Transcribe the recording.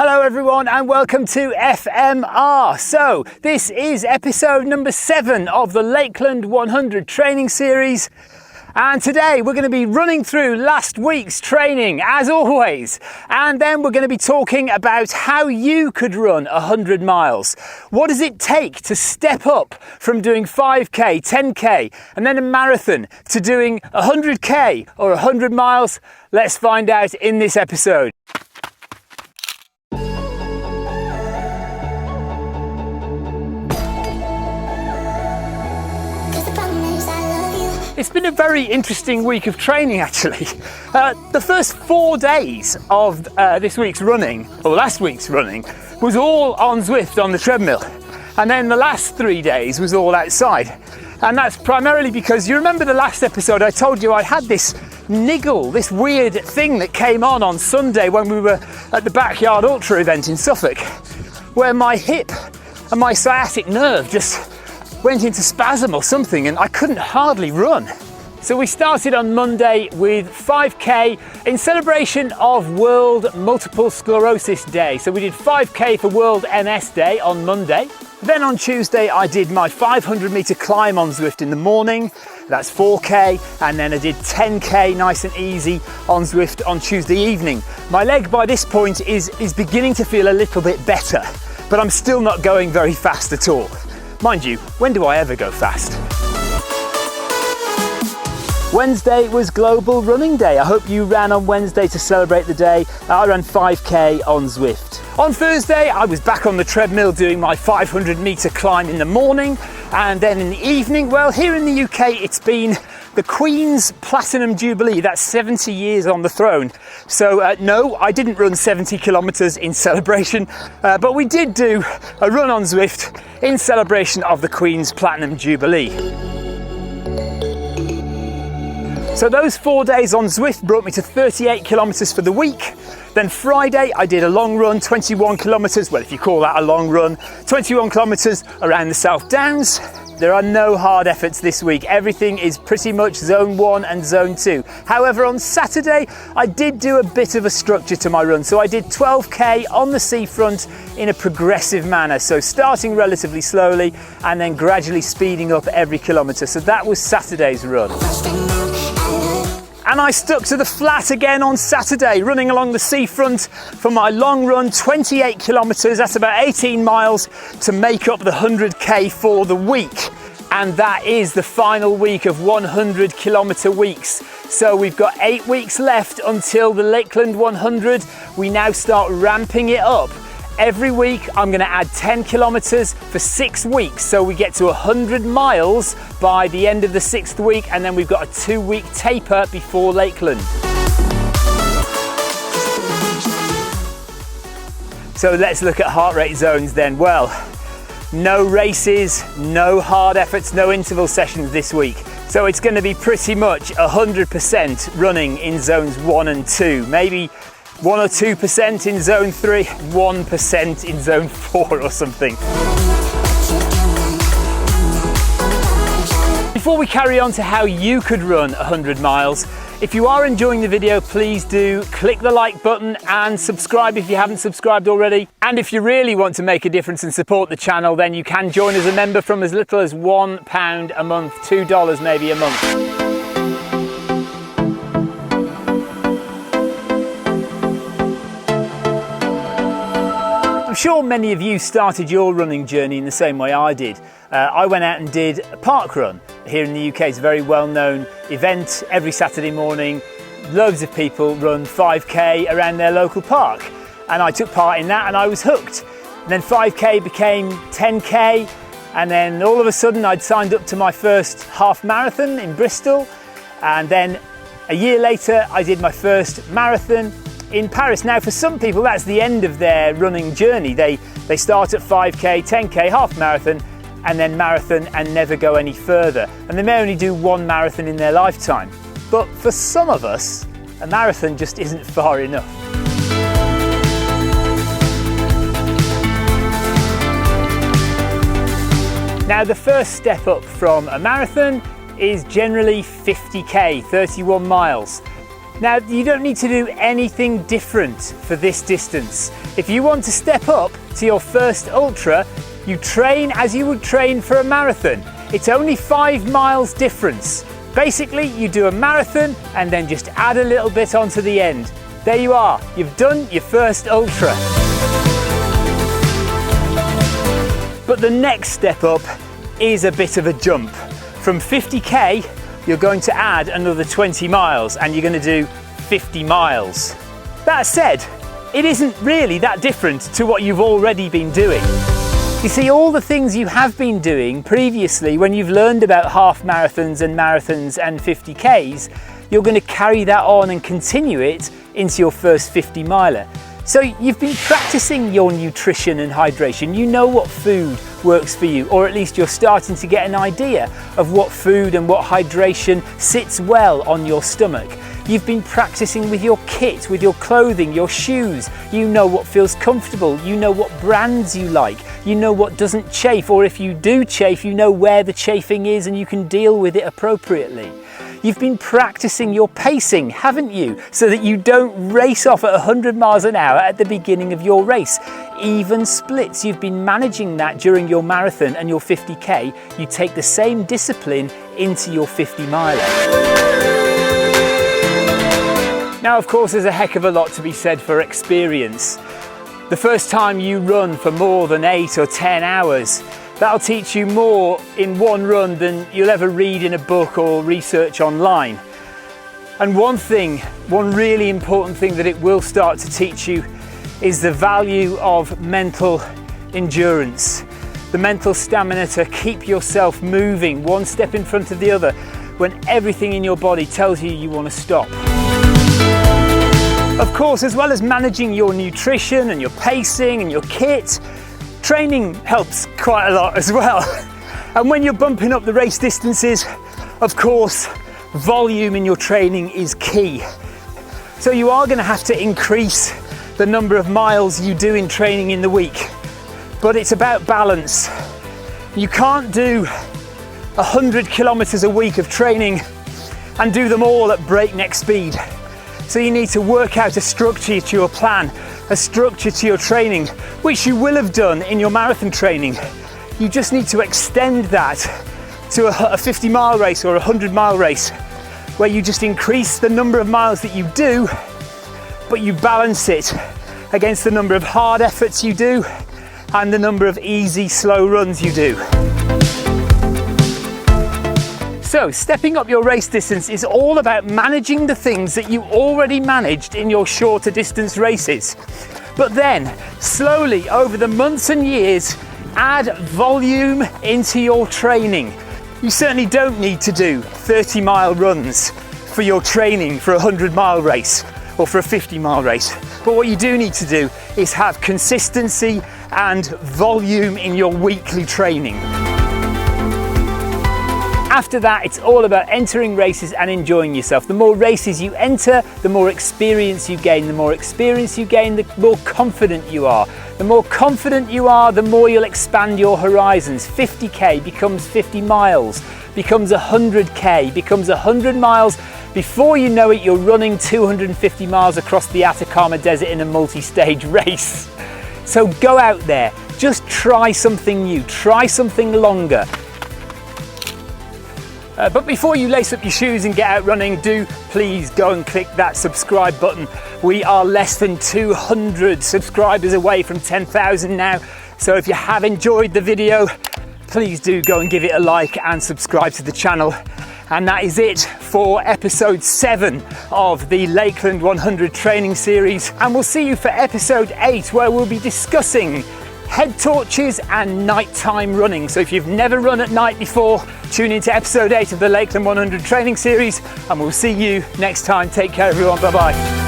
Hello everyone and welcome to FMR. So this is episode number 7 of the Lakeland 100 training series. And today we're going to be running through last week's training as always. And then we're going to be talking about how you could run 100 miles. What does it take to step up from doing 5k, 10k and then a marathon to doing 100k or 100 miles? Let's find out in this episode. It's been a very interesting week of training actually. The first 4 days of this week's running, or last week's running, was all on Zwift on the treadmill. And then the last 3 days was all outside. And that's primarily because you remember the last episode I told you I had this niggle, this weird thing that came on Sunday when we were at the Backyard Ultra event in Suffolk, where my hip and my sciatic nerve just went into spasm or something and I couldn't hardly run. So we started on Monday with 5k in celebration of World Multiple Sclerosis Day. So we did 5k for World MS Day on Monday. Then on Tuesday I did my 500 meter climb on Zwift in the morning. That's 4k, and then I did 10k nice and easy on Zwift on Tuesday evening. My leg by this point is beginning to feel a little bit better, but I'm still not going very fast at all. Mind you, when do I ever go fast? Wednesday was Global Running Day. I hope you ran on Wednesday to celebrate the day. I ran 5k on Zwift. On Thursday, I was back on the treadmill doing my 500 meter climb in the morning, and then in the evening, well, here in the UK, it's been the Queen's Platinum Jubilee. That's 70 years on the throne. So no, I didn't run 70 kilometers in celebration, but we did do a run on Zwift in celebration of the Queen's Platinum Jubilee. So those 4 days on Zwift brought me to 38 kilometers for the week. Then Friday I did a long run, 21 kilometers, well if you call that a long run, 21 kilometers around the South Downs. There are no hard efforts this week. Everything is pretty much zone 1 and zone 2. However, on Saturday, I did do a bit of a structure to my run. So I did 12k on the seafront in a progressive manner. So starting relatively slowly and then gradually speeding up every kilometre. So that was Saturday's run. And I stuck to the flat again on Saturday, running along the seafront for my long run, 28 kilometres, that's about 18 miles to make up the 100k for the week. And that is the final week of 100 kilometre weeks. So we've got 8 weeks left until the Lakeland 100. We now start ramping it up. Every week I'm going to add 10 kilometers for 6 weeks, so we get to 100 miles by the end of the 6th week, and then we've got a 2-week taper before Lakeland. So let's look at heart rate zones then. Well, no races, no hard efforts, no interval sessions this week. So it's going to be pretty much 100% running in zones 1 and 2, maybe 1 or 2% in zone 3, 1% in zone 4 or something. Before we carry on to how you could run 100 miles, if you are enjoying the video, please do click the like button and subscribe if you haven't subscribed already. And if you really want to make a difference and support the channel, then you can join as a member from as little as £1 a month, $2 maybe a month. I'm sure many of you started your running journey in the same way I did. I went out and did a park run. Here in the UK, it's a very well-known event. Every Saturday morning, loads of people run 5k around their local park. And I took part in that and I was hooked. And then 5k became 10k. And then all of a sudden I'd signed up to my first half marathon in Bristol. And then a year later, I did my first marathon in Paris. Now for some people that's the end of their running journey. They start at 5k, 10k, half marathon and then marathon and never go any further. And they may only do 1 marathon in their lifetime. But for some of us, a marathon just isn't far enough. Now the first step up from a marathon is generally 50k, 31 miles. Now, you don't need to do anything different for this distance. If you want to step up to your first ultra, you train as you would train for a marathon. It's only 5 miles difference. Basically, you do a marathon and then just add a little bit onto the end. There you are, you've done your first ultra. But the next step up is a bit of a jump. From 50k, you're going to add another 20 miles and you're going to do 50 miles. That said, it isn't really that different to what you've already been doing. You see, all the things you have been doing previously when you've learned about half marathons and 50Ks, you're going to carry that on and continue it into your first 50 miler. So you've been practicing your nutrition and hydration. You know what food works for you, or at least you're starting to get an idea of what food and what hydration sits well on your stomach. You've been practicing with your kit, with your clothing, your shoes. You know what feels comfortable. You know what brands you like. You know what doesn't chafe, or if you do chafe, you know where the chafing is and you can deal with it appropriately. You've been practicing your pacing, haven't you? So that you don't race off at 100 miles an hour at the beginning of your race. Even splits, you've been managing that during your marathon and your 50k. You take the same discipline into your 50 miler. Now, of course, there's a heck of a lot to be said for experience. The first time you run for more than 8 or 10 hours, that'll teach you more in one run than you'll ever read in a book or research online. And one really important thing that it will start to teach you is the value of mental endurance, the mental stamina to keep yourself moving one step in front of the other when everything in your body tells you you want to stop. Of course, as well as managing your nutrition and your pacing and your kit, training helps quite a lot as well. And when you're bumping up the race distances, of course, volume in your training is key. So you are going to have to increase the number of miles you do in training in the week, but it's about balance. You can't do 100 kilometers a week of training and do them all at breakneck speed. So you need to work out a structure to your plan, a structure to your training, which you will have done in your marathon training. You just need to extend that to a 50-mile race or a 100-mile race, where you just increase the number of miles that you do, but you balance it against the number of hard efforts you do and the number of easy, slow runs you do. So, stepping up your race distance is all about managing the things that you already managed in your shorter distance races. But then, slowly, over the months and years, add volume into your training. You certainly don't need to do 30-mile runs for your training for a 100-mile race or for a 50-mile race. But what you do need to do is have consistency and volume in your weekly training. After that, it's all about entering races and enjoying yourself. The more races you enter, the more experience you gain. The more experience you gain, the more confident you are. The more confident you are, the more you'll expand your horizons. 50k becomes 50 miles, becomes 100k, becomes 100 miles. Before you know it, you're running 250 miles across the Atacama Desert in a multi-stage race. So go out there, just try something new, try something longer. But before you lace up your shoes and get out running, do please go and click that subscribe button. We are less than 200 subscribers away from 10,000 now. So if you have enjoyed the video, please do go and give it a like and subscribe to the channel. And that is it for episode 7 of the Lakeland 100 training series. And we'll see you for episode 8, where we'll be discussing head torches and nighttime running. So if you've never run at night before, tune into episode 8 of the Lakeland 100 training series, and we'll see you next time. Take care, everyone. Bye-bye.